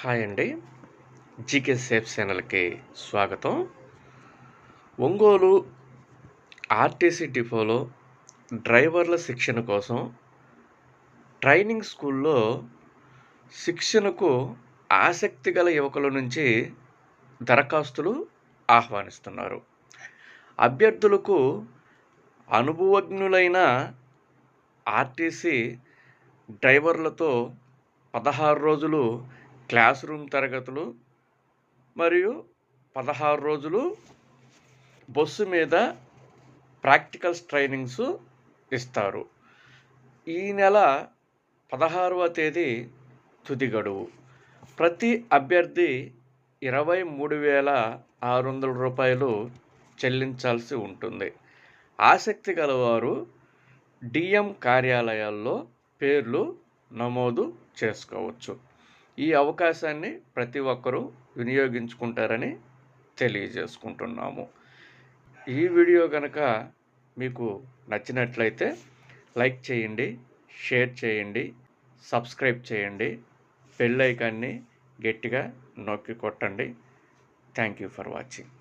Hi అండి. GK safe ఛానల్‌కి స్వాగతం. ఒంగోలు ఆర్టీసీ డిపోలో డ్రైవర్ల శిక్షణ కోసం ట్రైనింగ్ స్కూల్‌లో శిక్షణకు ఆసక్తి గల యువకుల నుంచి దరఖాస్తులు ఆహ్వానిస్తున్నారు. అభ్యర్థులకు అనుభవజ్ఞులైన ఆర్టీసీ డ్రైవర్లతో 16 రోజులు క్లాస్ రూమ్ తరగతులు మరియు 16 రోజులు బస్సు మీద ప్రాక్టికల్స్ ట్రైనింగ్స్ ఇస్తారు. ఈ నెల 16వ తేదీ తుది గడువు. ప్రతి అభ్యర్థి రూ. 23,600 చెల్లించాల్సి ఉంటుంది. ఆసక్తి గలవారు డిఎం కార్యాలయాల్లో పేర్లు నమోదు చేసుకోవచ్చు. ఈ అవకాశాన్ని ప్రతి ఒక్కరూ వినియోగించుకుంటారని తెలియజేసుకుంటున్నాము. ఈ వీడియో కనుక మీకు నచ్చినట్లయితే లైక్ చేయండి, షేర్ చేయండి, సబ్స్క్రైబ్ చేయండి, బెల్ ఐకాన్ని గట్టిగా నొక్కి కొట్టండి. Thank you for watching.